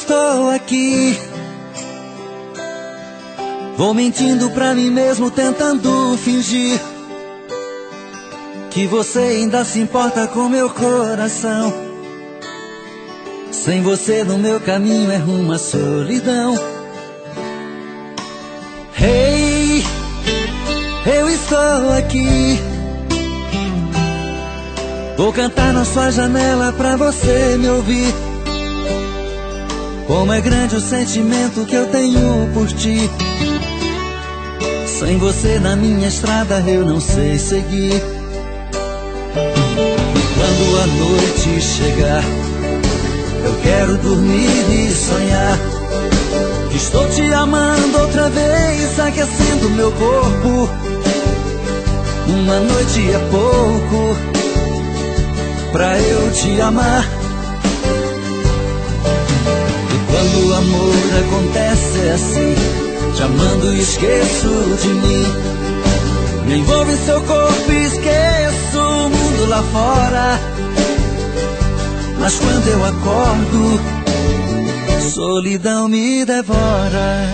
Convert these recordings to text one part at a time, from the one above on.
estou aqui. Vou mentindo pra mim mesmo, tentando fingir que você ainda se importa com meu coração. Sem você no meu caminho é rumo à solidão. Hey, eu estou aqui. Vou cantar na sua janela pra você me ouvir. Como é grande o sentimento que eu tenho por ti. Sem você na minha estrada eu não sei seguir. E quando a noite chegar, eu quero dormir e sonhar que estou te amando outra vez, aquecendo meu corpo. Uma noite é pouco pra eu te amar. E quando o amor acontece é assim, te amando e esqueço de mim. Me envolvo em seu corpo e esqueço o mundo lá fora. Mas quando eu acordo, solidão me devora.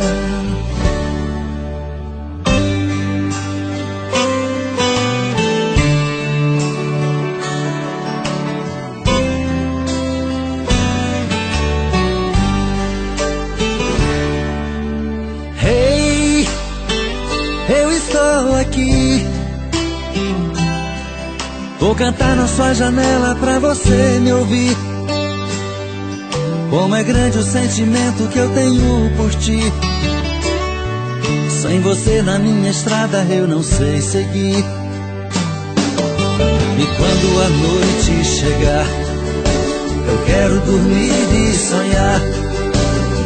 Hey, eu estou aqui. Vou cantar na sua janela pra você me ouvir. Como é grande o sentimento que eu tenho por ti. Sem você na minha estrada eu não sei seguir. E quando a noite chegar, eu quero dormir e sonhar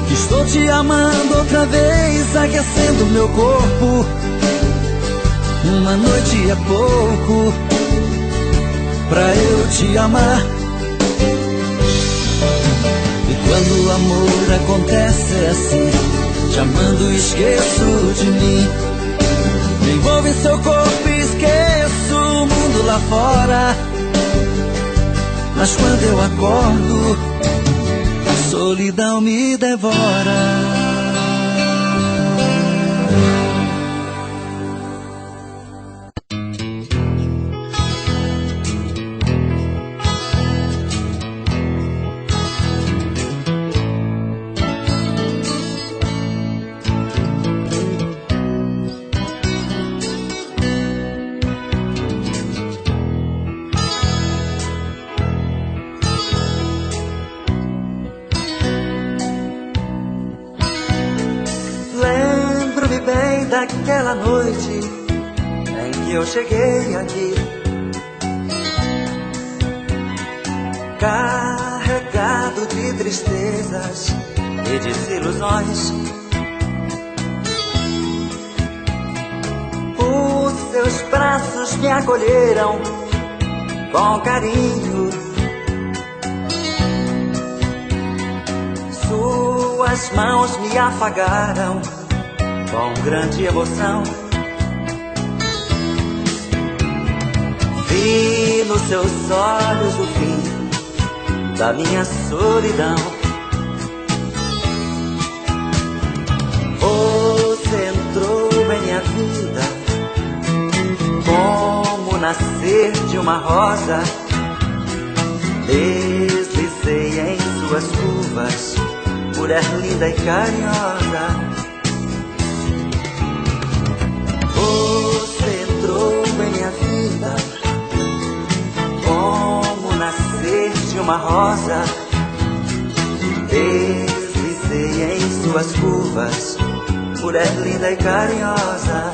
que estou te amando outra vez, aquecendo meu corpo. Uma noite é pouco pra eu te amar. E quando o amor acontece é assim, te amando e esqueço de mim. Me envolvo em seu corpo e esqueço o mundo lá fora. Mas quando eu acordo, a solidão me devora. Daquela noite em que eu cheguei aqui, carregado de tristezas e desilusões. Os seus braços me acolheram com carinho, suas mãos me afagaram com grande emoção. Vi nos seus olhos o fim da minha solidão. Você entrou em minha vida como nascer de uma rosa. Deslizei em suas curvas, mulher linda e carinhosa. Você entrou em minha vida como nascer de uma rosa. Deslizei em suas curvas, mulher linda e carinhosa.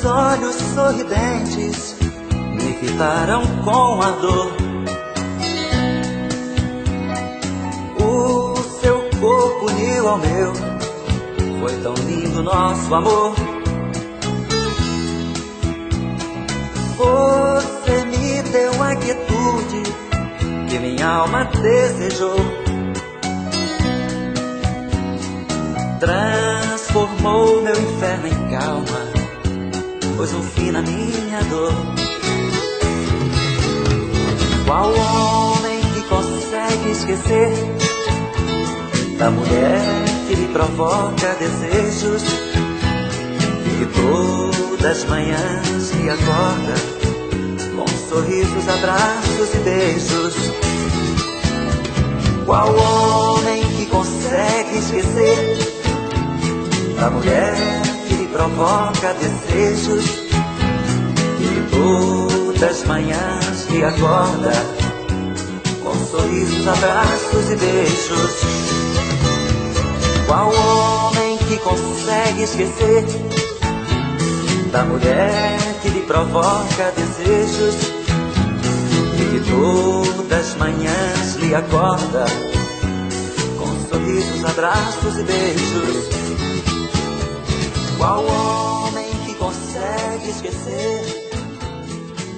Olhos sorridentes me fitaram com a dor. O seu corpo uniu ao meu, foi tão lindo nosso amor. Você me deu a quietude que minha alma desejou, transformou meu inferno em calma, pôs um fim na minha dor. Qual homem que consegue esquecer da mulher que lhe provoca desejos e que todas as manhãs lhe acorda com sorrisos, abraços e beijos? Qual homem que consegue esquecer da mulher que lhe provoca desejos e que todas as manhãs lhe acorda com sorrisos, abraços e beijos? Qual homem que consegue esquecer da mulher que lhe provoca desejos e que todas as manhãs lhe acorda com sorrisos, abraços e beijos? Qual homem que consegue esquecer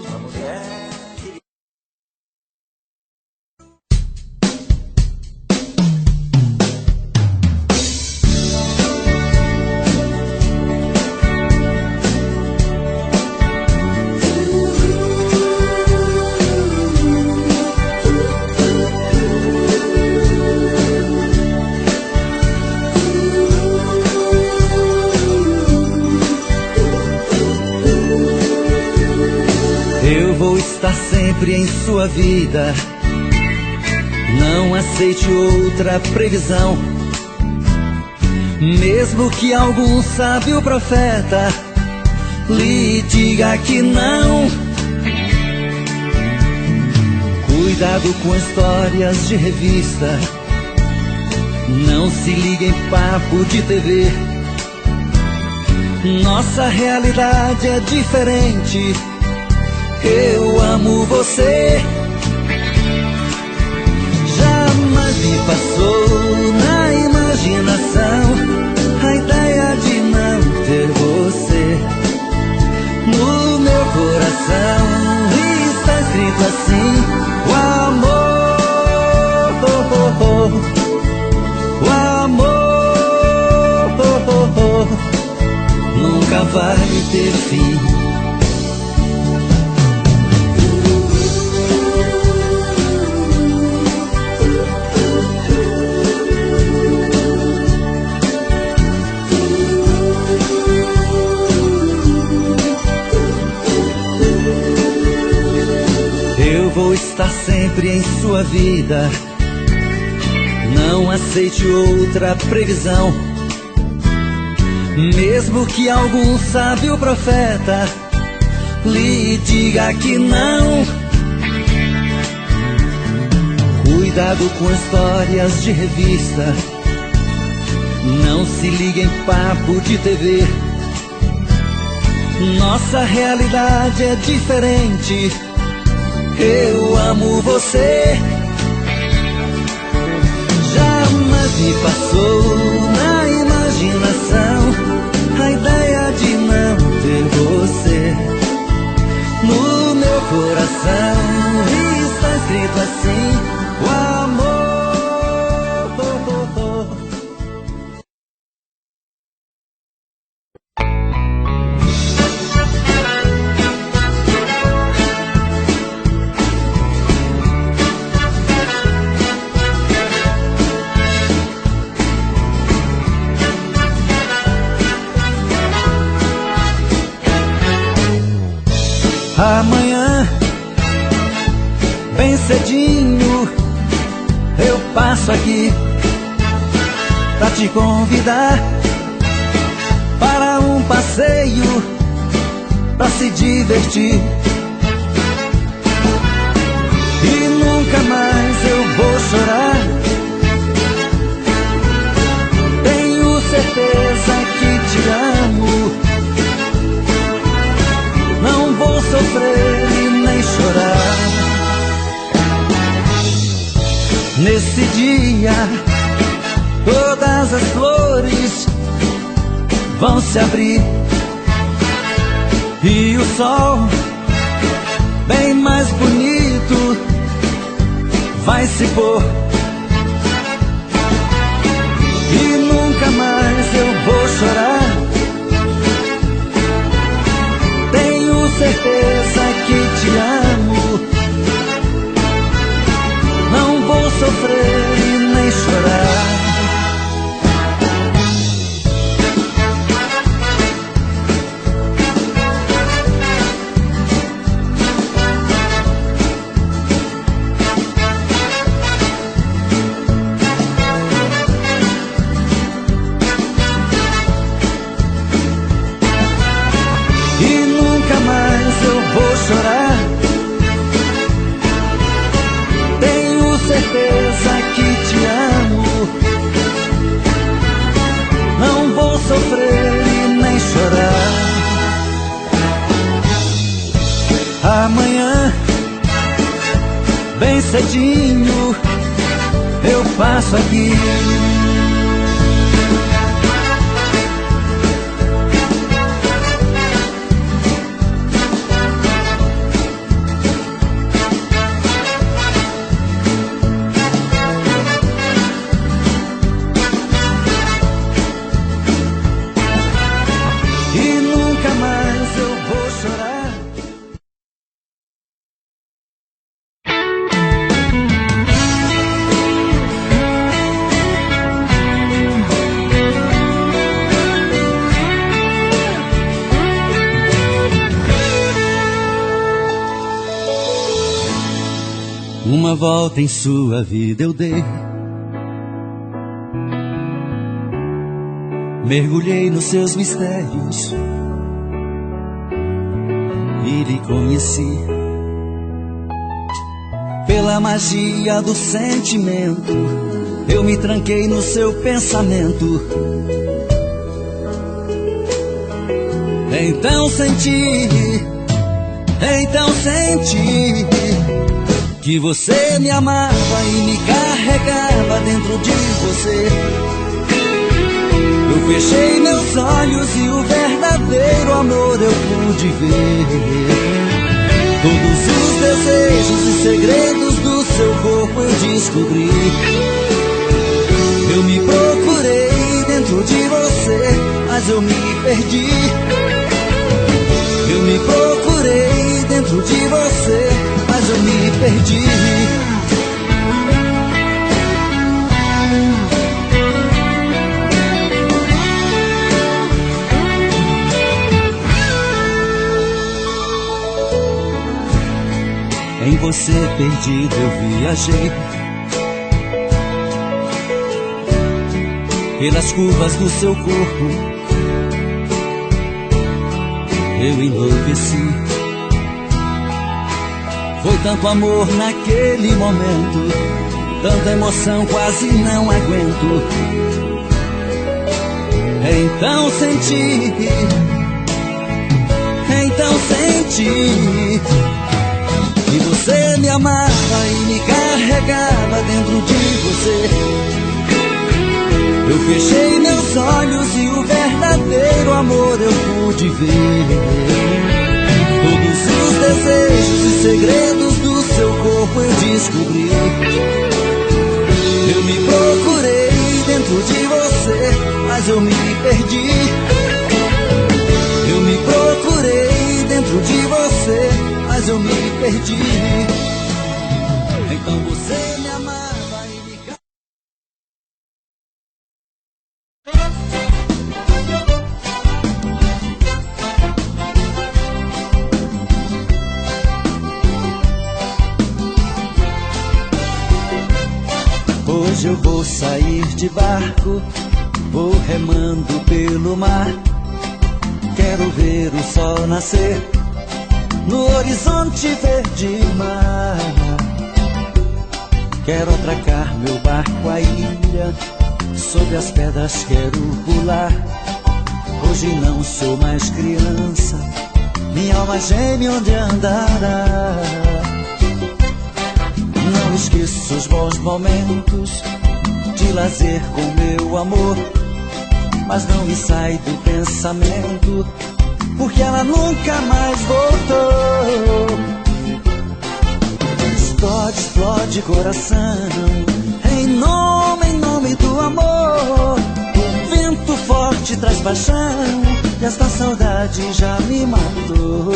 da mulher que lhe... Eu vou estar sempre em sua vida, não aceite outra previsão. Mesmo que algum sábio profeta lhe diga que não. Cuidado com histórias de revista, não se ligue em papo de TV. Nossa realidade é diferente. Eu amo você. Jamais me passou na imaginação a ideia de não ter você. No meu coração está escrito assim: o amor, o amor nunca vai ter fim. Eu vou estar sempre em sua vida, não aceite outra previsão. Mesmo que algum sábio profeta lhe diga que não. Cuidado com histórias de revista, não se ligue em papo de TV. Nossa realidade é diferente. Eu amo você. Jamais me passou na imaginação a ideia de não ter você. No meu coração está escrito assim: o amor. Amanhã, bem cedinho, eu passo aqui pra te convidar para um passeio, pra se divertir. E nunca mais eu vou chorar. Tenho certeza que te amo. Não vou sofrer e nem chorar. Nesse dia, todas as flores vão se abrir e o sol, bem mais bonito, vai se pôr. E nunca mais eu vou chorar. Tenho certeza que te amo. Não vou sofrer e nem chorar. Chorar. Tenho certeza que te amo. Não vou sofrer e nem chorar. Amanhã, bem cedinho, eu passo aqui. Uma volta em sua vida eu dei, mergulhei nos seus mistérios e lhe conheci. Pela magia do sentimento, eu me tranquei no seu pensamento. Então senti que você me amava e me carregava dentro de você. Eu fechei meus olhos e o verdadeiro amor eu pude ver. Todos os desejos e segredos do seu corpo eu descobri. Eu me procurei dentro de você, mas eu me perdi. Eu me procurei dentro de você, mas eu me perdi. Em você perdido eu viajei pelas curvas do seu corpo, eu enlouqueci. Foi tanto amor naquele momento, tanta emoção quase não aguento. Então senti que você me amava e me carregava dentro de você. Eu fechei meus olhos e o verdadeiro amor eu pude ver. Todos os desejos e segredos do seu corpo eu descobri. Eu me procurei dentro de você, mas eu me perdi. Eu me procurei dentro de você, mas eu me perdi. Então você me amava e me... Hoje eu vou sair de barco, vou remando pelo mar. Quero ver o sol nascer no horizonte verde mar. Quero atracar meu barco à ilha, sobre as pedras quero pular. Hoje não sou mais criança, minha alma geme onde andará. Não esqueço os bons momentos de lazer com meu amor. mas não me sai do pensamento, porque ela nunca mais voltou. Explode, explode coração, em nome do amor. O vento forte traz paixão, e esta saudade já me matou.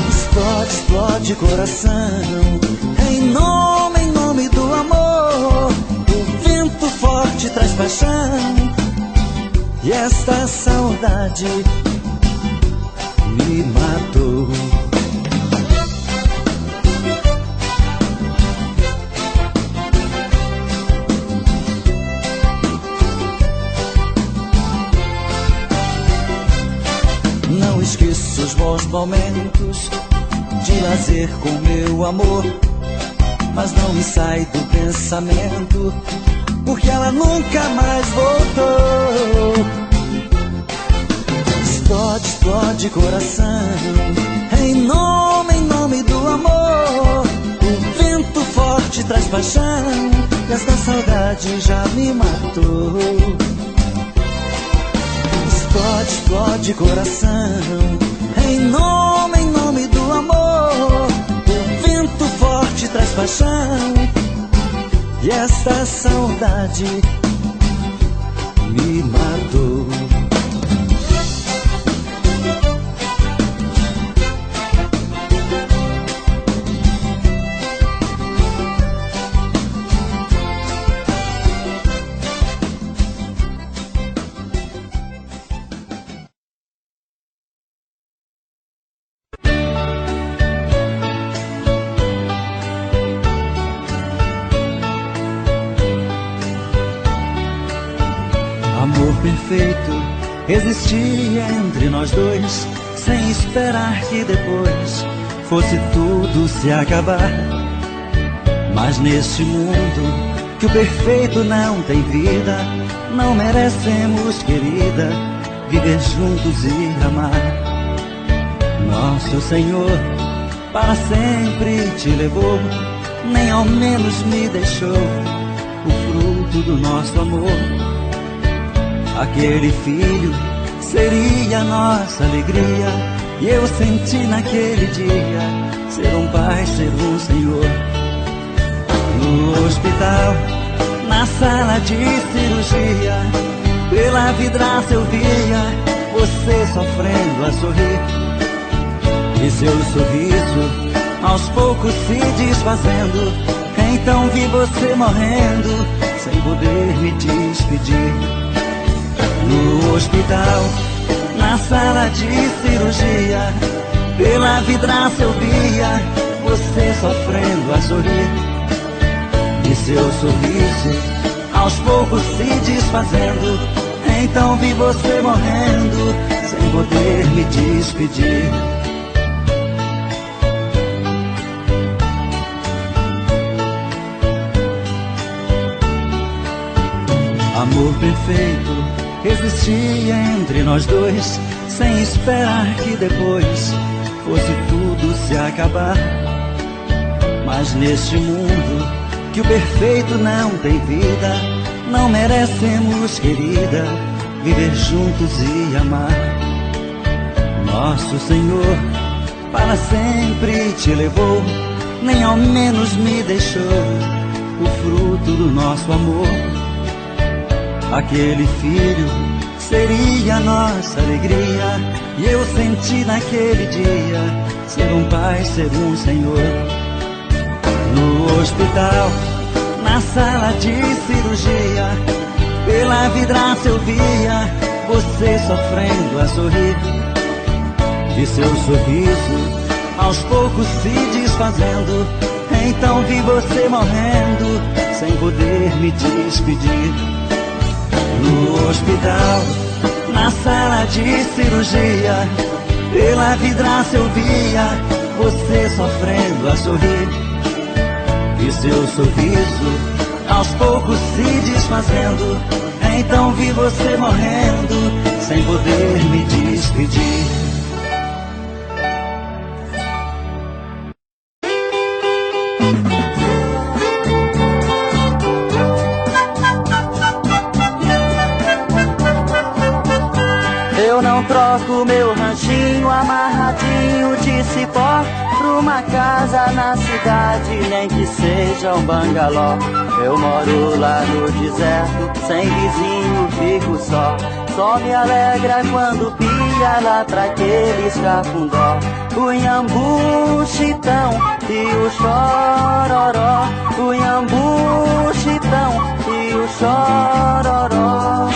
Explode, explode coração, em nome do amor. O vento forte traz paixão, e esta saudade me matou. Não esqueço os bons momentos de lazer com meu amor, mas não me sai do pensamento, porque ela nunca mais voltou. Explode, explode coração, em nome do amor. O vento forte traz paixão, e esta saudade já me matou. Explode, explode coração, em nome do amor. O vento forte traz paixão, e esta saudade me matou. Amor perfeito existia entre nós dois, sem esperar que depois fosse tudo se acabar. Mas neste mundo que o perfeito não tem vida, não merecemos, querida, viver juntos e amar. Nosso Senhor para sempre te levou, nem ao menos me deixou o fruto do nosso amor. Aquele filho seria nossa alegria, e eu senti naquele dia ser um pai, ser um senhor. No hospital, na sala de cirurgia, pela vidraça eu via você sofrendo a sorrir, e seu sorriso aos poucos se desfazendo. Então vi você morrendo, sem poder me despedir. No hospital, na sala de cirurgia, pela vidraça eu via você sofrendo a sorrir, e seu sorriso aos poucos se desfazendo. Então vi você morrendo, sem poder me despedir. Amor perfeito existia entre nós dois, sem esperar que depois fosse tudo se acabar. Mas neste mundo que o perfeito não tem vida, não merecemos, querida, viver juntos e amar. Nosso Senhor para sempre te levou, nem ao menos me deixou o fruto do nosso amor. Aquele filho seria nossa alegria, e eu senti naquele dia ser um pai, ser um senhor. No hospital, na sala de cirurgia, pela vidraça eu via você sofrendo a sorrir, e seu sorriso aos poucos se desfazendo. Então vi você morrendo, sem poder me despedir. No hospital, na sala de cirurgia, pela vidraça eu via você sofrendo a sorrir, e seu sorriso aos poucos se desfazendo. Então vi você morrendo, sem poder me despedir. troco meu ranchinho amarradinho de cipó por uma casa na cidade, nem que seja um bangalô. Eu moro lá no deserto, sem vizinho, fico só. Só me alegra quando pia lá pra aqueles cafundó. O Iambu, Chitão e o Chororó. O Iambu, Chitão e o Chororó.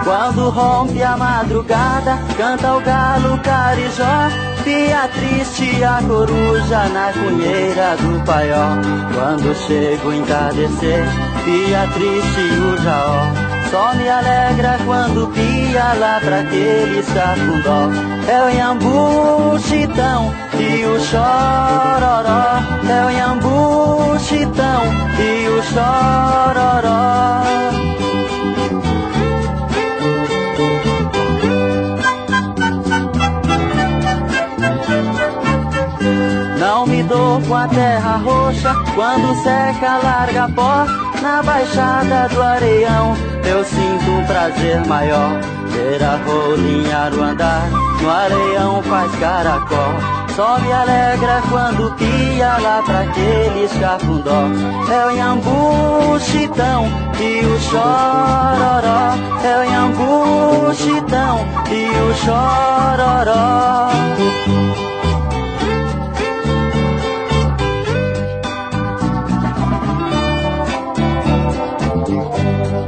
Quando rompe a madrugada, canta o galo carijó. Pia triste a coruja na cunheira do paió. Quando chega o entardecer, pia triste o jaó. Só me alegra quando pia lá pra aqueles cafundó. É o Iambu, Chitão e o Chororó. É o Iambu, Chitão e o Chororó. Não me dou com a terra roxa, quando seca larga pó. Na baixada do Areião eu sinto um prazer maior. Ver a rolinhar o andar, no areião faz caracol. Só me alegra quando pia lá pra aqueles cafundó. É o Iambu, Chitão e o Chororó. É o Iambu, Chitão e o Chororó.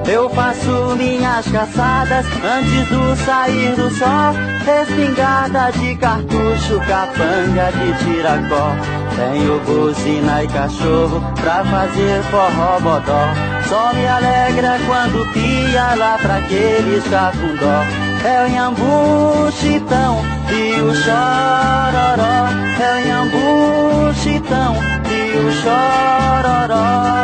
Eu faço minhas caçadas antes do sair do sol. Espingarda de cartucho, capanga de tiracó. Tenho buzina e cachorro pra fazer forró bodó. Só me alegra quando pia lá pra aqueles cafundó. É o Iambu, Chitão e o Chororó. É o Iambu, Chitão e o Chororó.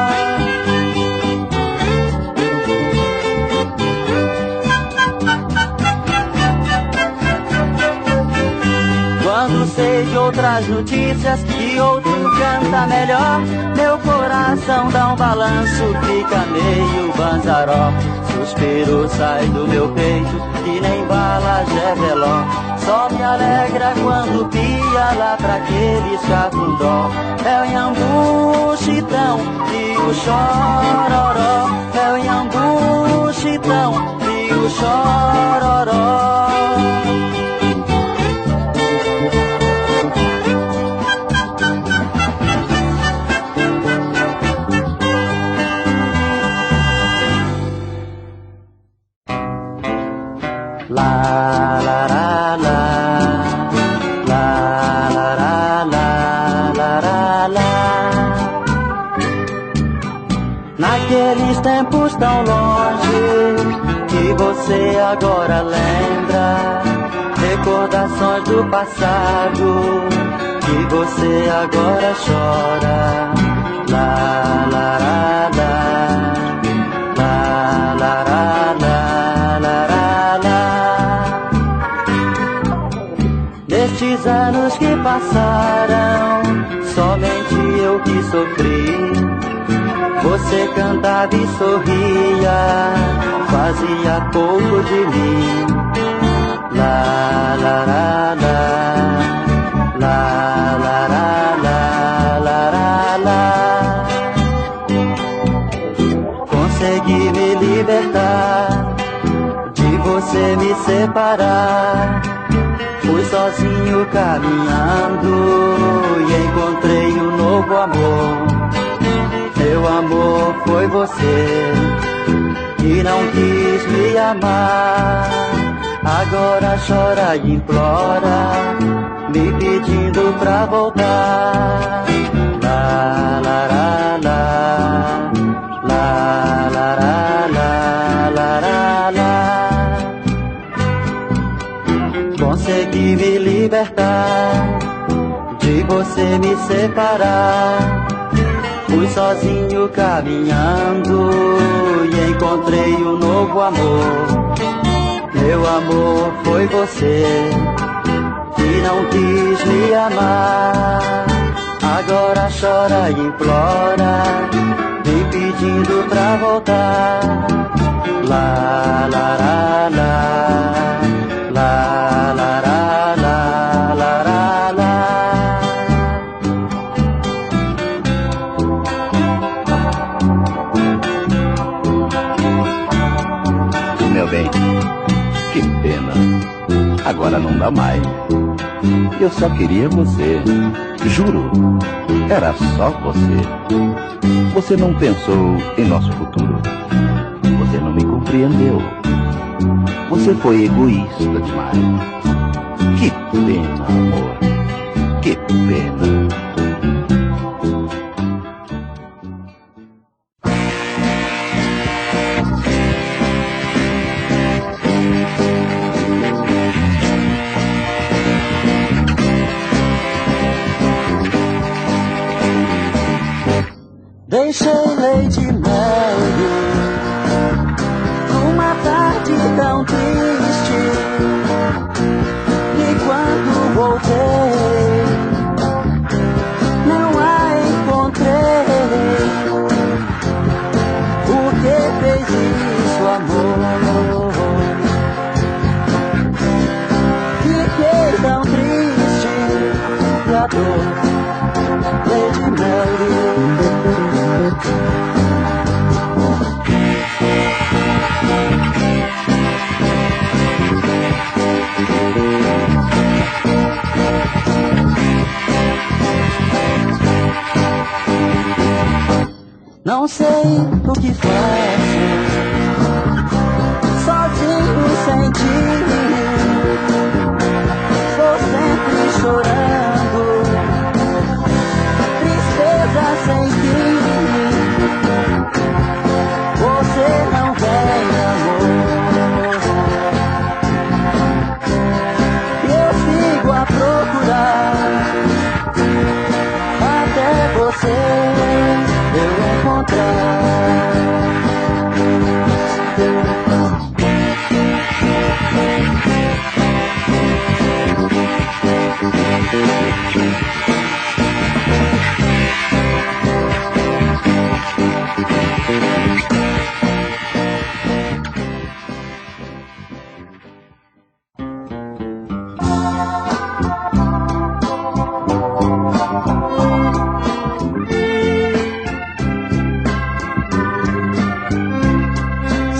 Quando sei de outras notícias que outro canta melhor, meu coração dá um balanço, fica meio banzaró. Suspiro sai do meu peito, que nem bala geló. Só me alegra quando pia lá pra aqueles cafundó. É o Iambu, Chitão e o Chororó. É o Iambu, Chitão e o Chororó. La la la la, la la la la, la la la. Naqueles tempos tão longe que você agora lembra, recordações do passado que você agora chora. La la la la, la la la la, la la la. Destes anos que passaram, somente eu que sofri. Você cantava e sorria, fazia pouco de mim. La la la la, la la la la, la la la. Consegui me libertar, de você me separar. Fui sozinho caminhando e encontrei um novo amor. Meu amor foi você que não quis me amar. Agora chora e implora, me pedindo pra voltar. La la la la, la la la la, la la la. Consegui me libertar, de você me separar. Fui sozinho caminhando e encontrei um novo amor. Meu amor foi você que não quis me amar. Agora chora chora e implora, me pedindo pra voltar. Lá, lá, lá, lá, lá, lá, lá, lá, lá, lá. Meu bem, que pena, agora não dá mais. Eu só queria você, juro, era só você. Você não pensou em nosso futuro, você não me compreendeu, você foi egoísta demais. Que pena, amor, que pena. Deixei Lady Mary numa tarde tão triste, e quando voltei não a encontrei. Por que fez isso, amor? Fiquei tão triste e a dor, Lady Mary. Não sei o que faço, sozinho sem ti. Estou sempre chorando, tristeza sem fim. Você não vem, amor, e eu sigo a procurar até você eu encontrar.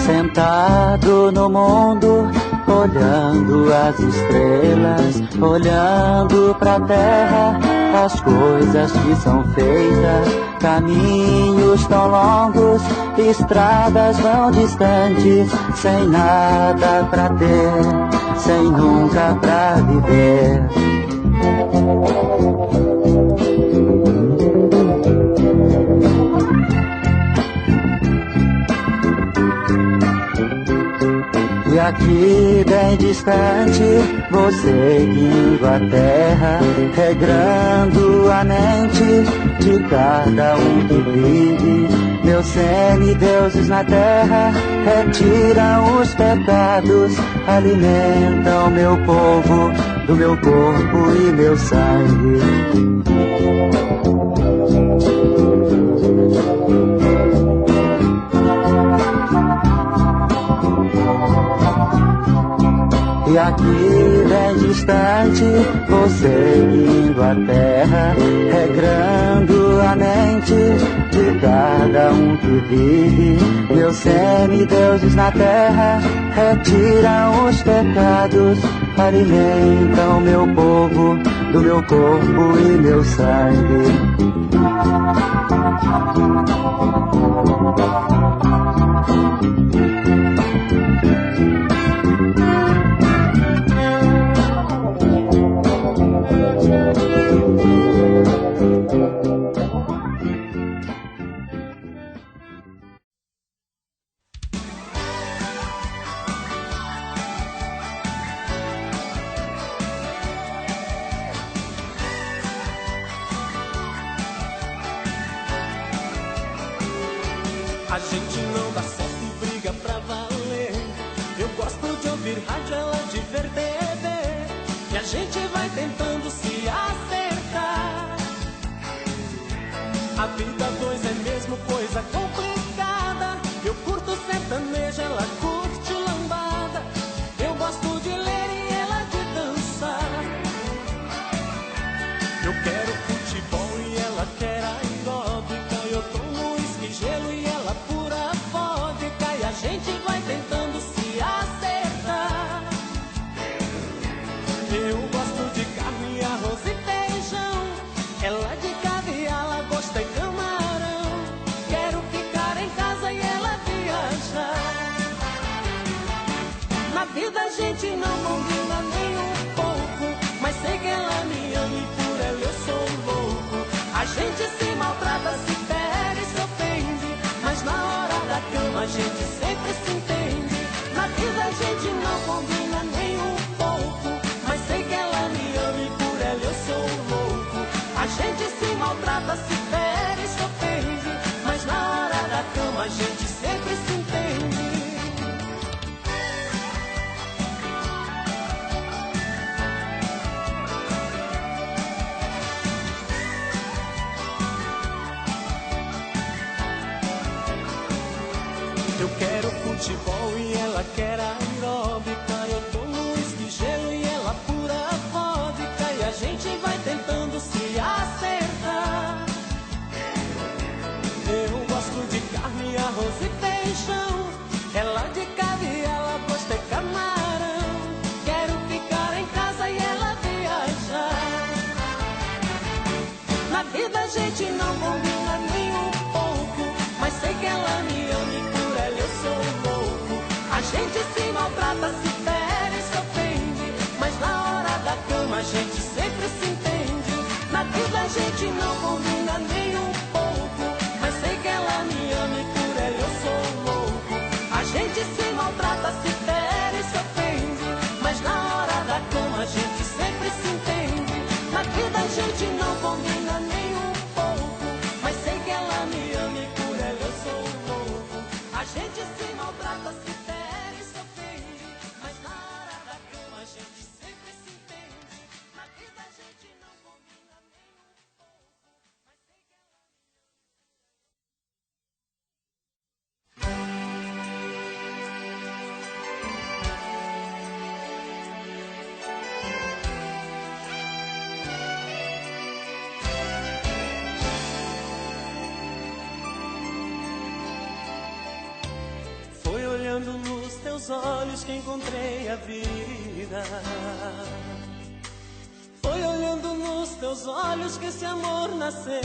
Sentado no mundo, olhando as estrelas, olhando pra terra, as coisas que são feitas, caminhos tão longos, estradas vão distantes, sem nada pra ter, sem nunca pra viver. E aqui bem distante, vou seguindo a terra, regrando a mente de cada um que vive. Meus semideuses na terra retiram os pecados, alimentam meu povo do meu corpo e meu sangue. E aqui bem distante, vou seguindo a terra, regrando a mente de cada um que vive. Meus semideuses na terra retiram os pecados, alimentam meu povo do meu corpo e meu sangue. A gente não dá certo e briga pra valer. Eu gosto de ouvir rádio, ela de ver TV, e a gente vai tentando se acertar. A vida dois é mesmo coisa complicada. Eu curto sertanejo, ela curte lambada. Eu gosto de ler e ela de dançar. Eu quero futebol e ela quer aeróbica. Eu tomo uísque, gelo e ela pura vodka. E a gente vai tentando se acertar. Eu gosto de carne, arroz e feijão. Ela de caviar, lagosta e camarão. Quero ficar em casa e ela viajar. Na vida a gente não combina nem um pouco, mas sei que ela me ama e por ela eu sou louco. A gente se maltrata, se fere, se ofende, mas na hora da cama a gente sempre se entende. Na vida a gente não combina nem um pouco, mas sei que ela me ama e por ela eu sou louco. A gente se maltrata, se fere, se ofende, mas na hora da cama a gente sempre se entende. Eu quero futebol e ela quer aeróbica. Eu tomo uísque, gelo e ela pura vodka. E a gente vai tentando se acertar. Eu gosto de carne, arroz e feijão. Ela de caviar, lagosta e camarão. Quero ficar em casa e ela viajar. Na vida a gente não combina nem um pouco, mas sei que ela me ama e por ela eu sou louco. A gente se maltrata, se fere, se ofende, mas na hora da cama a gente sempre se entende. Na vida a gente não combina nem um pouco, mas sei que ela me ama e por ela eu sou louco. A gente se maltrata, se fere, se ofende, mas na hora da cama a gente sempre se entende. Na vida a gente não combina nem um pouco, mas sei que ela me ama e por ela eu sou louco. A gente se maltrata, se fere, se ofende, mas na hora da cama a gente sempre se entende. Na vida a gente não combina nem um pouco, mas sei que ela me Foi olhando nos teus olhos que encontrei a vida. Foi olhando nos teus olhos que esse amor nasceu.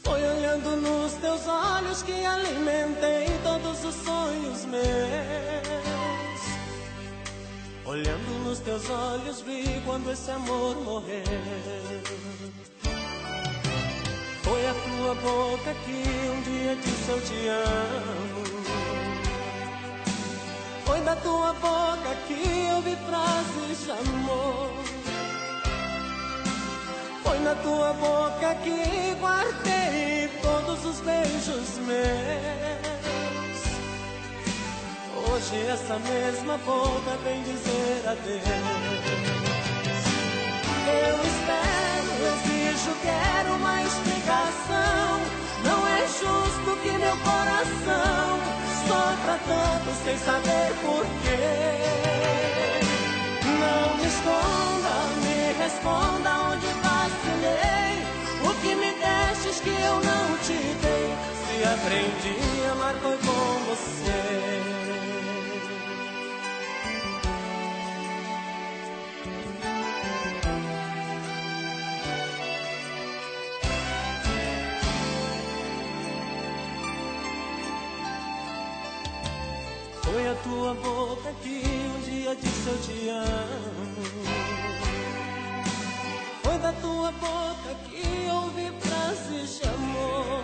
Foi olhando nos teus olhos que alimentei todos os sonhos meus. Olhando nos teus olhos vi quando esse amor morreu. Foi a tua boca que um dia disse eu te amo. Foi da tua boca que eu vi frases de amor. Foi na tua boca que guardei todos os beijos meus. Hoje essa mesma boca vem dizer adeus. Eu espero, exijo, quero uma explicação. Não é justo que meu coração sofra tanto sem saber porquê. Não me esconda, me responda onde vacilei. O que me destes que eu não te dei. Se aprendi a amar foi com você. Foi a tua boca que um dia disse eu te amo. Foi da tua boca que ouvi frases de amor.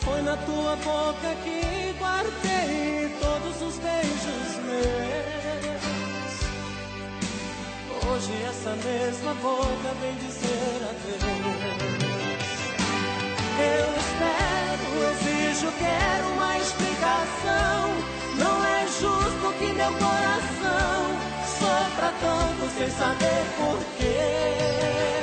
Foi na tua boca que guardei todos os beijos meus. Hoje essa mesma boca vem dizer adeus. Eu espero, exijo, quero uma explicação. Não é justo que meu coração sofra tanto sem saber porquê.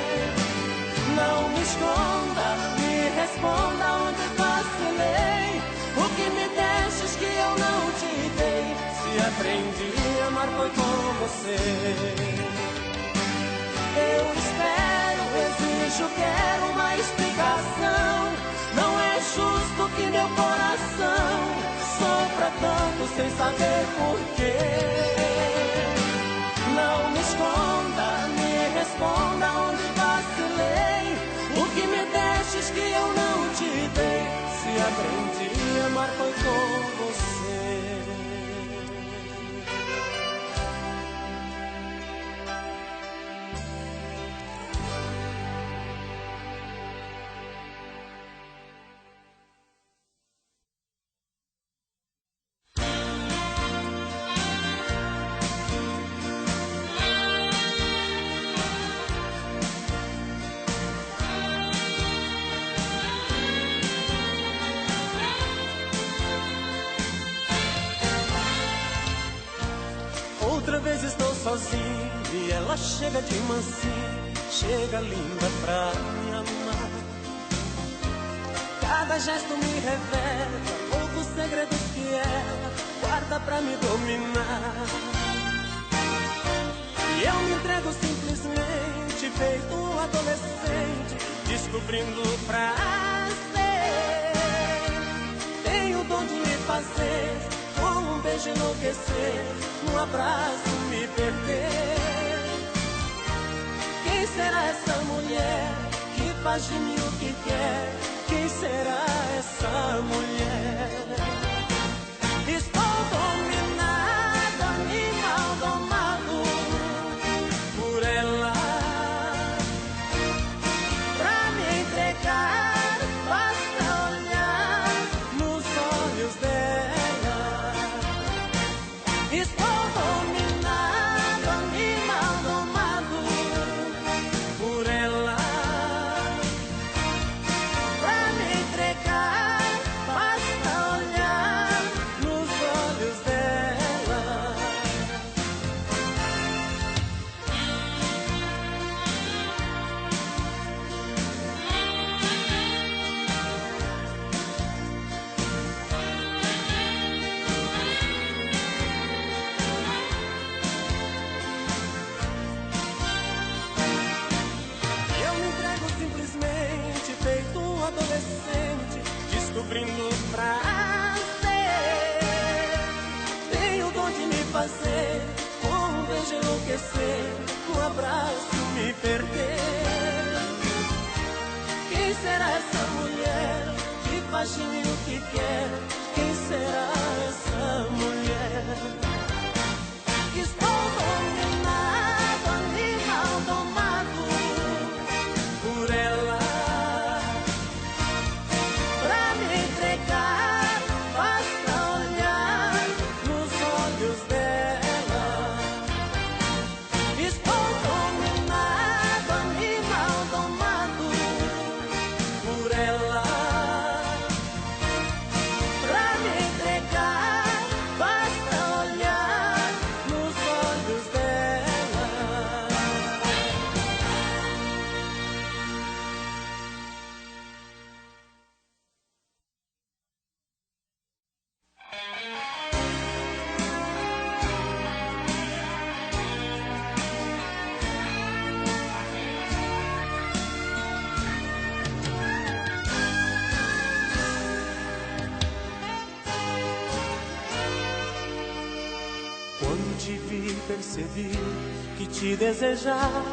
você. Eu espero, exijo, quero uma explicação. Não é justo que meu coração sofra tanto sem saber porquê. Não me esconda, me responda onde vacilei. O que me deixes que eu não te dei? Se aprendi a amar foi com você. Outra vez estou sozinho e ela chega de mansinho, chega linda pra me amar. Cada gesto me revela outros segredos que ela guarda pra me dominar. E eu me entrego simplesmente, feito um adolescente, descobrindo o prazer. Tenho o dom de me fazer, com um beijo enlouquecer, num abraço me perder. Quem será essa mulher que faz de mim o que quer? Quem será essa mulher? Estou dominado, animal domado por ela. Pra me entregar, basta olhar nos olhos dela. Estou dominado, animal domado por ela. Pra me entregar, basta olhar nos olhos dela. Eu me entrego simplesmente, feito um adolescente, descobrindo o prazer. Tenho o dom de me fazer, com um beijo enlouquecer, com um abraço me perder. Quem será essa mulher que faz de mim o que quer? Quem será essa mulher? Estou dominado, animal domado por ela. Pra me entregar, basta olhar nos olhos dela. Estou dominado, animal domado por ela. Pra me entregar, basta olhar nos olhos dela. Quando te vi, percebi que te desejava,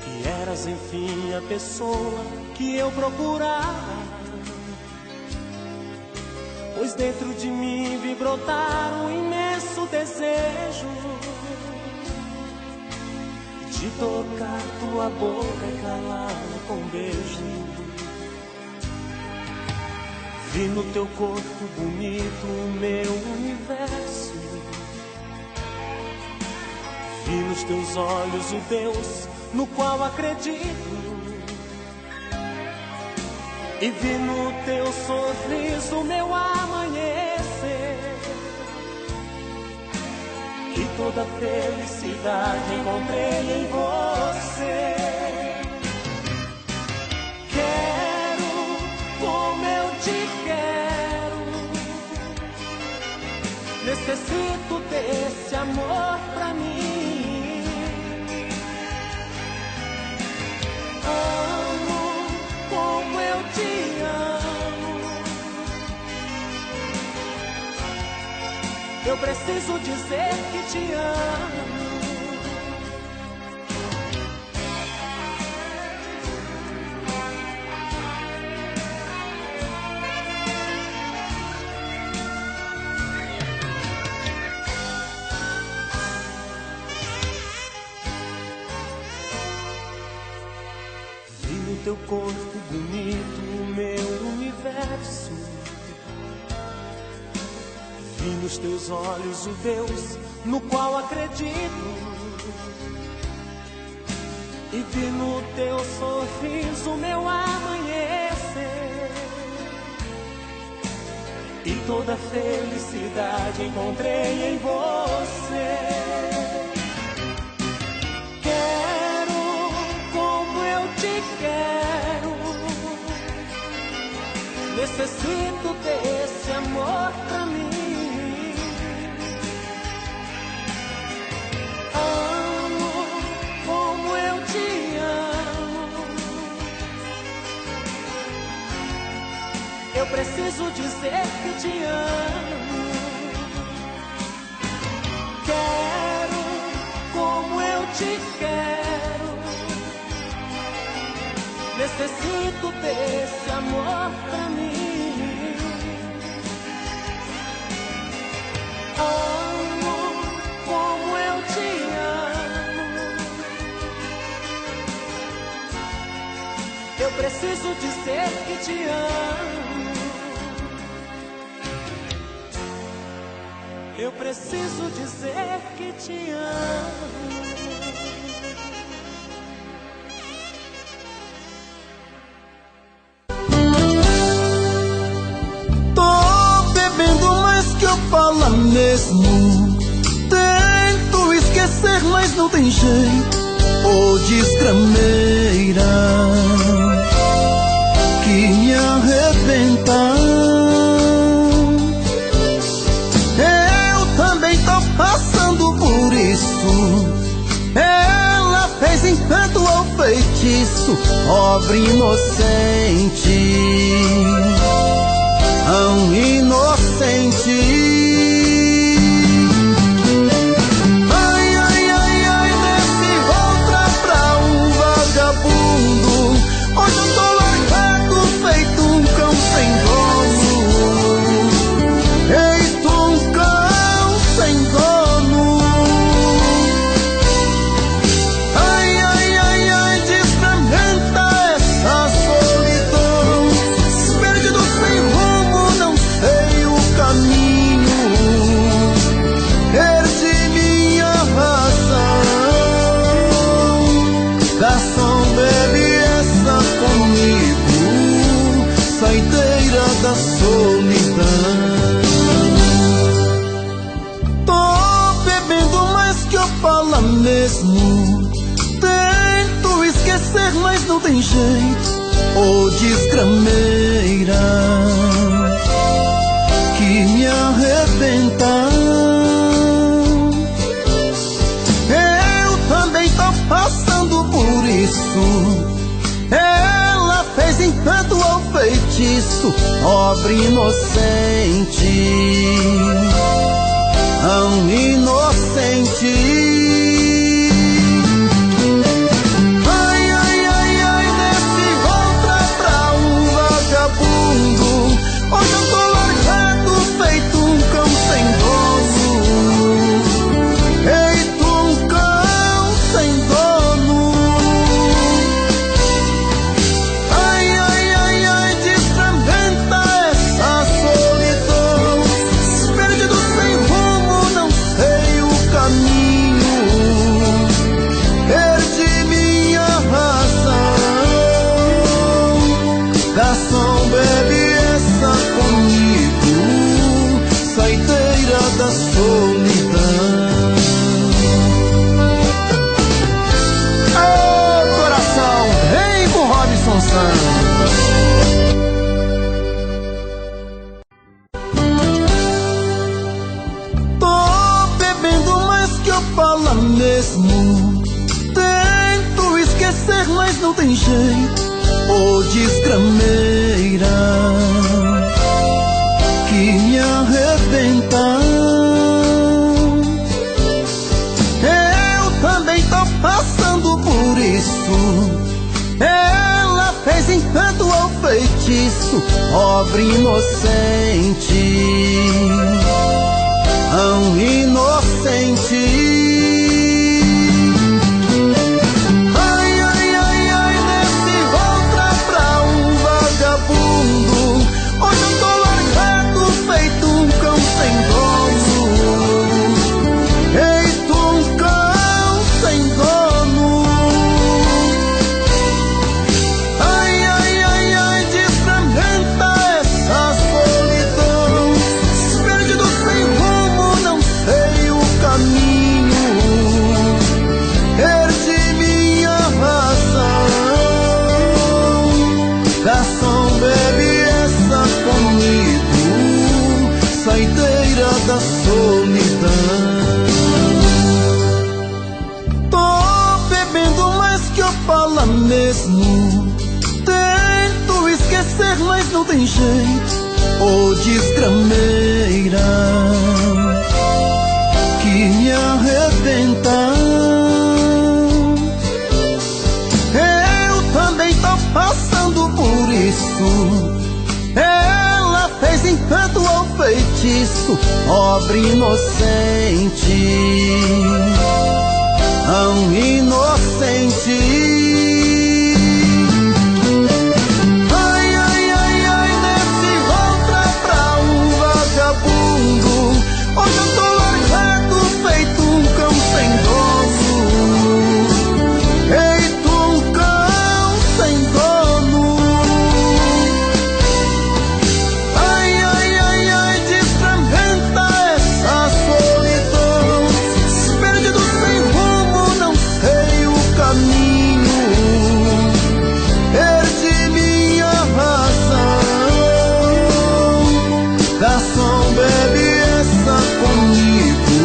que eras enfim a pessoa que eu procurava. Pois dentro de mim vi brotar um imenso desejo de tocar tua boca e calá-la com um beijo. Vi no teu corpo bonito o meu universo. Vi nos teus olhos o Deus no qual acredito. E vi no teu sorriso o meu amanhecer. E toda felicidade encontrei em você. Como eu te quero, nesse necessito desse amor pra mim. Amo como eu te amo. Eu preciso dizer que te amo. Teu corpo bonito, o meu universo. Vi nos teus olhos o Deus no qual acredito. E vi no teu sorriso o meu amanhecer. E toda felicidade encontrei em você. Necessito desse amor pra mim. Amo como eu te amo. Eu preciso dizer que te amo. Quero como eu te quero. Necessito desse amor pra mim. Amo como eu te amo. Eu preciso dizer que te amo. Eu preciso dizer que te amo. Fala mesmo, tento esquecer, mas não tem jeito. Ô desgrameira que me arrebenta. Eu também tô passando por isso. Ela fez encanto ao feitiço, pobre inocente, tão inocente. Hoje eu tô largado, feito um cão sem dono. Feito um cão sem dono. Ai, ai, ai, ai, desfragmenta essa solidão. Perdido sem rumo, não sei o caminho. Perdi minha razão. Garçom, bebe comigo, saideira da solidão. Tô bebendo mais que eu falo mesmo. Tento esquecer, mas não tem jeito. Ô desgrameira que me arrebenta. Eu também tô passando por isso. Ela fez encanto ao feitiço, pobre inocente, tão inocente. Ai, ai, ai, ai, desse outra pra um vagabundo. Hoje eu tô largado, feito um cão sem dono. Feito um cão sem dono. Perdido sem rumo, não sei o caminho. mesmo. Tento esquecer, mas não tem jeito. Ô desgrameira que me arrebenta. Eu também tô passando por isso. Ela fez encanto ao feitiço, pobre inocente, tão inocente. Ai, ai, ai, ai, nesse volta pra um vagabundo. Hoje eu tô largado, feito um cão sem dono. Feito um cão sem dono. Ai, ai, ai, ai, desfragmenta essa solidão. Perdido sem rumo, não sei o caminho. Perdi minha razão. Garçom, bebe essa comigo, saideira da solidão. Tô bebendo mais que eu falo mesmo. Tento esquecer, mas não tem jeito. Ô desgrameira que me arrebenta. Eu também tô passando por isso. Ela fez encanto ao feitiço, pobre inocente, tão inocente. Ai, ai, ai, ai, nesse volta pra um vagabundo. Hoje eu tô largado, feito um cão sem dono. Feito um cão sem dono. Ai, ai, ai, ai, desfragmenta essa solidão. Perdido sem rumo, não sei o caminho. Perdi minha razão. Garçom, bebe essa comigo,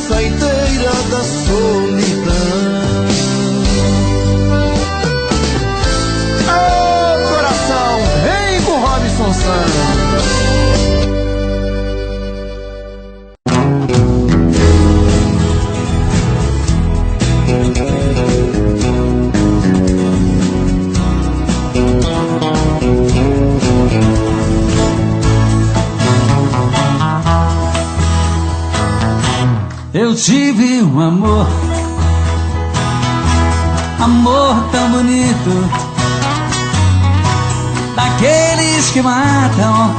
saideira da solidão. Ô coração, vem com Robson Santos. Eu tive um amor, amor tão bonito, daqueles que matam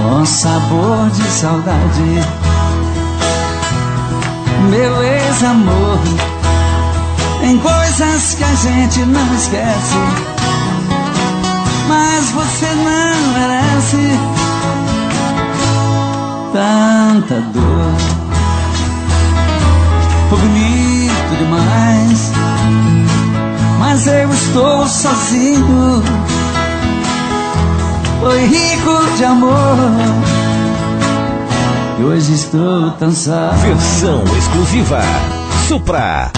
com sabor de saudade. Meu ex-amor, tem coisas que a gente não esquece, mas você não merece tanta dor. Foi bonito demais, mas eu estou sozinho. Foi rico de amor e hoje estou tão só. Versão exclusiva Supra.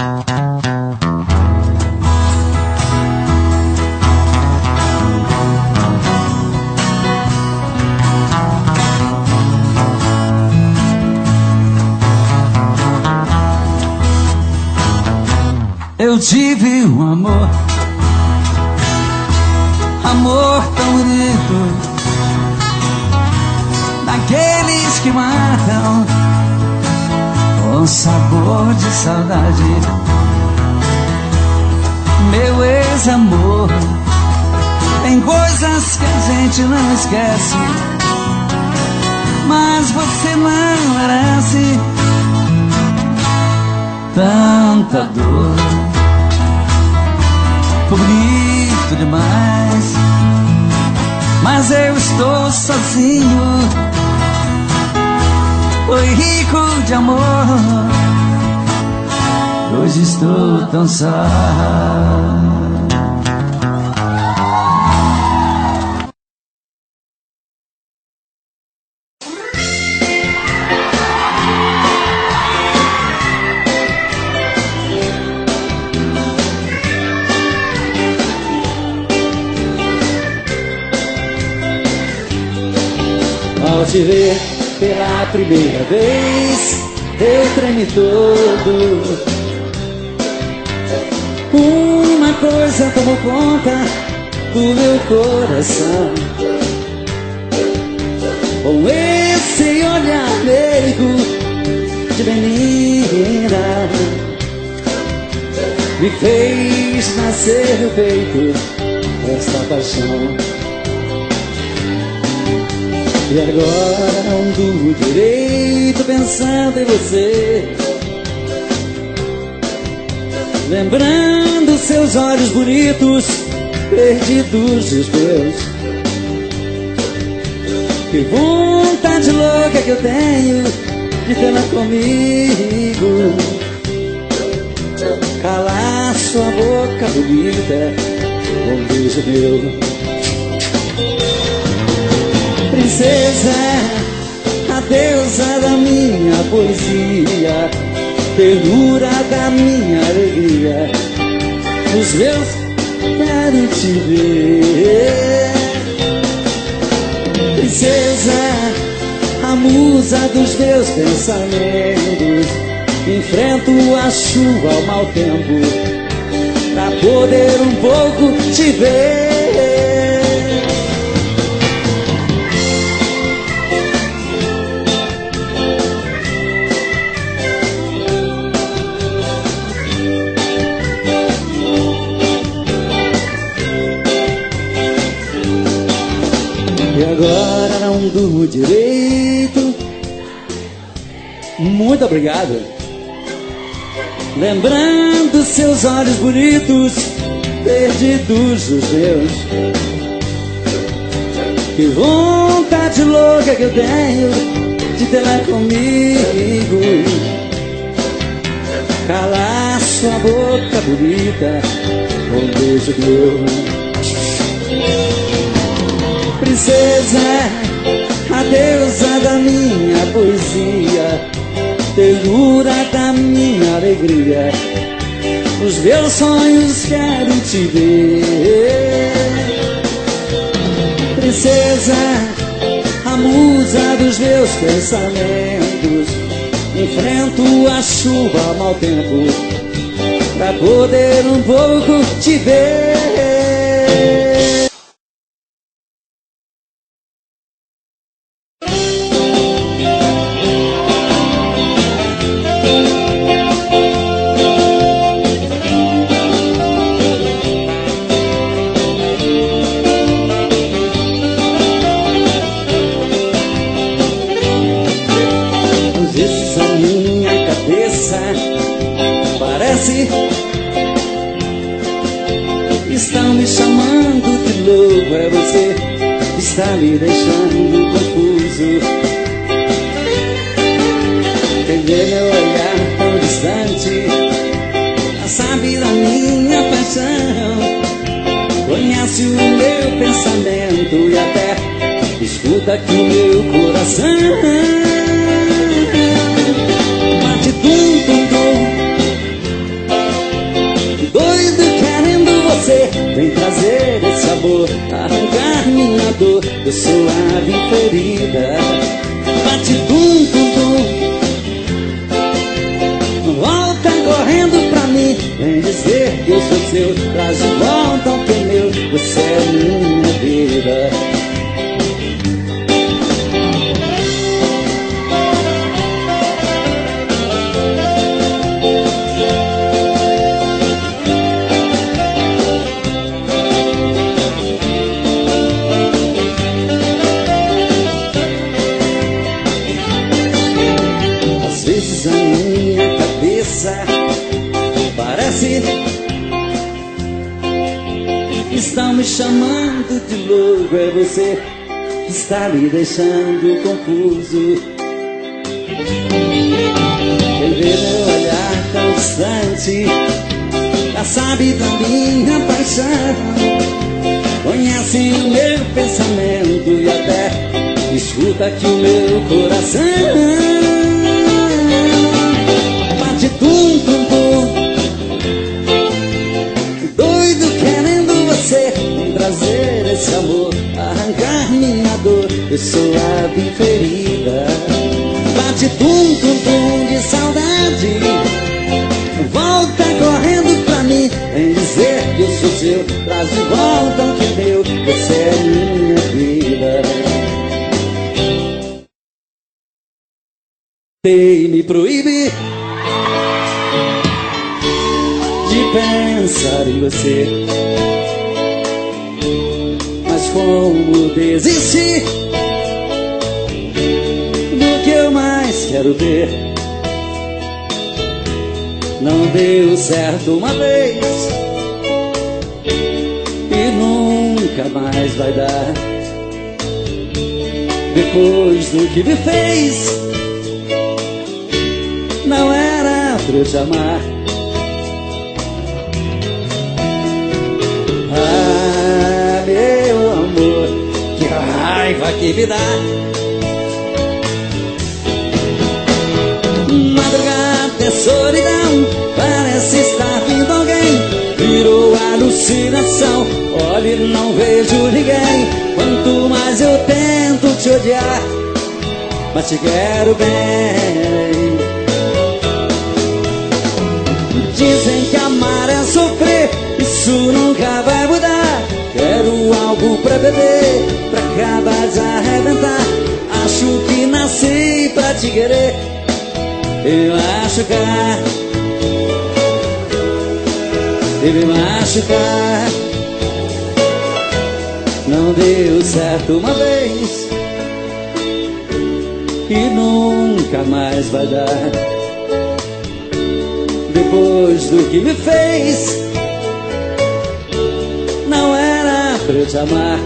Eu tive um amor, amor tão bonito, daqueles que matam com sabor de saudade. Meu ex-amor, tem coisas que a gente não esquece, mas você não merece tanta dor. Foi bonito demais, mas eu estou sozinho. Foi rico de amor, hoje estou tão só. te ver pela primeira vez, eu tremi todo. Uma coisa tomou conta do meu coração, com esse olhar meigo de menina, me fez nascer no peito esta paixão. E agora não durmo direito pensando em você, lembrando seus olhos bonitos, perdidos os meus. Que vontade louca que eu tenho de tê-la comigo, calar sua boca bonita com um beijo meu. Princesa, a deusa da minha poesia, ternura da minha alegria, nos meus quero te ver. Princesa, a musa dos meus pensamentos, enfrento a chuva ao mau tempo pra poder um pouco te ver. E agora não durmo direito. Muito obrigado. Lembrando seus olhos bonitos, perdidos os meus. Que vontade louca que eu tenho de tê-la comigo, calar sua boca bonita com um beijo meu. Princesa, a deusa da minha poesia, ternura da minha alegria, nos meus sonhos quero te ver. Princesa, a musa dos meus pensamentos, enfrento a chuva ao mau tempo pra poder um pouco te ver. Estão me chamando de louco, é você que está me deixando confuso. Quem vê meu olhar tão distante, já sabe da minha paixão, conhece o meu pensamento e até escuta aqui o meu coração. Bate tum tum tum, vem trazer esse sabor, arrancar minha dor, eu sou a ferida. Bate tum tum tum, volta correndo pra mim, vem dizer que eu sou seu, traz de volta o que é meu, você é minha vida. Parece estão me chamando de louco, é você que está me deixando confuso. Quem vê meu olhar tão distante, já sabe da minha paixão, conhece o meu pensamento e até escuta aqui o meu coração. Bate tum tum tum, doido querendo você, vem trazer esse amor, arrancar minha dor, eu sou a ferida. tum de saudade. Volta correndo pra mim, vem dizer que eu sou seu. Traz de volta o que é meu, você é minha vida. Tentei me proibir de pensar em você, mas como desistir do que eu mais quero ver? Não deu certo uma vez e nunca mais vai dar. Depois do que me fez, não era pra eu te amar. Ah, meu amor, que raiva que me dá. Madrugada é solidão, parece estar vindo alguém. Virou alucinação, olha e não vejo ninguém. Quanto mais eu tento te odiar, mas te quero bem. Dizem que amar é sofrer, isso nunca vai mudar. Quero algo pra beber, pra acabar de arrebentar. Acho que nasci pra te querer e me machucar, e me machucar. Não deu certo uma vez e nunca mais vai dar. Depois do que me fez, não era pra eu te amar.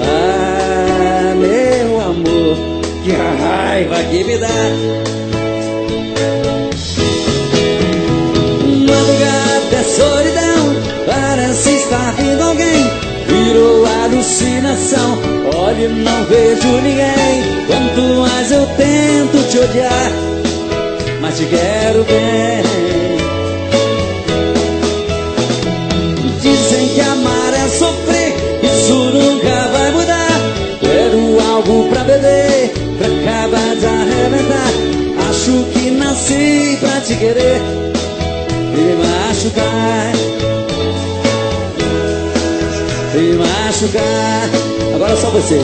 Ah, meu amor, que raiva que me dá. Madrugada é solidão, parece estar vindo alguém. Virou alucinação, olha e não vejo ninguém. Quanto mais eu tento te odiar, mas te quero bem. Dizem que amar é sofrer, isso nunca vai mudar. Quero algo pra beber, pra acabar de arrebentar. Acho que nasci pra te querer e me machucar, e me machucar. Agora só vocês.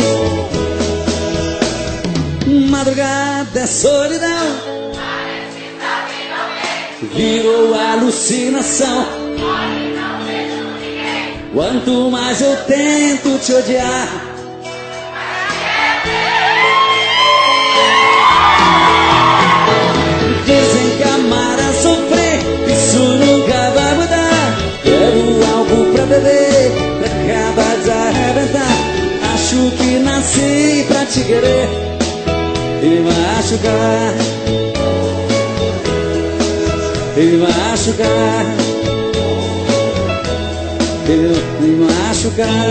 Madrugada é solidão, virou alucinação. Quanto mais eu tento te odiar, dizem que amar é sofrer, isso nunca vai mudar. Quero algo pra beber, pra acabar de arrebentar. Acho que nasci pra te querer e me machucar, e me machucar, e me machucar.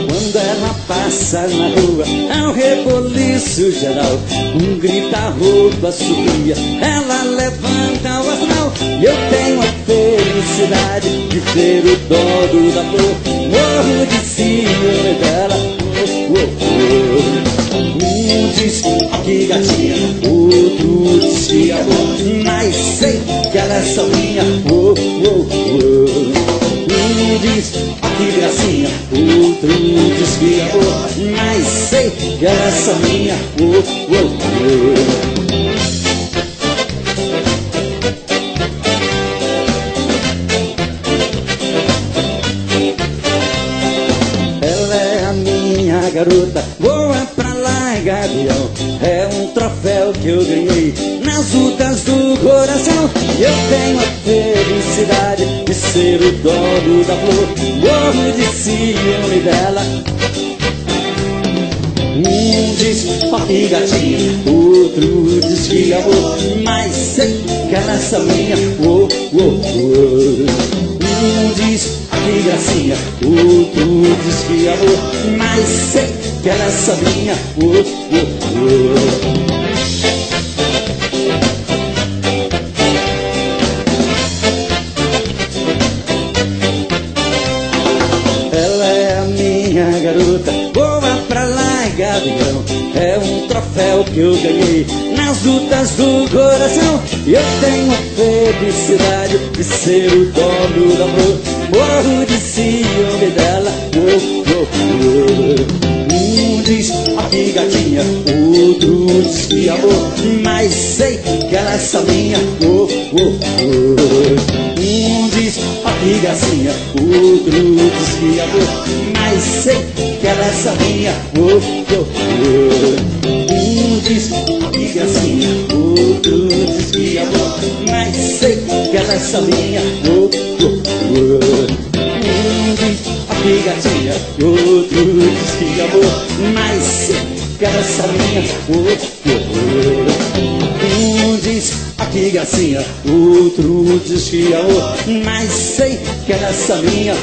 Quando ela passa na rua, é um reboliço geral. Um grita, roupa, subia, ela levanta o astral. E eu tenho a felicidade de ser o dono da flor. Morro de ciúme dela. Um diz que gatinha, outro diz que amor, mas sei que ela é só minha. Um diz que gracinha, outro diz que amor, mas sei que ela é só minha. Ela é a minha garota, voa pra lá, gavião. É um troféu que eu ganhei nas lutas do coração. E eu tenho a felicidade de ser o dono da flor. Morro de ciúme dela. Um diz que gatinha, outro diz que amor, mas sei que ela é só minha. Um diz que gracinha, outro diz que amor, mas sei que ela é só minha. troféu que eu ganhei nas lutas do coração. Eu tenho a felicidade de ser o dono do amor. Morro de ciúme dela. Um diz aqui gatinha, outro diz que amor, mas sei que ela é essa minha. Um diz aqui gatinha, outro diz que amor, mas sei que ela é essa minha. Um diz aqui gatinha, outro diz que amor, mas sei que ela é essa minha. Um diz aqui gatinha, outro diz que amor, mas sei que ela é essa minha. Um diz aqui gatinha, outro diz que amor, mas sei que ela é essa minha.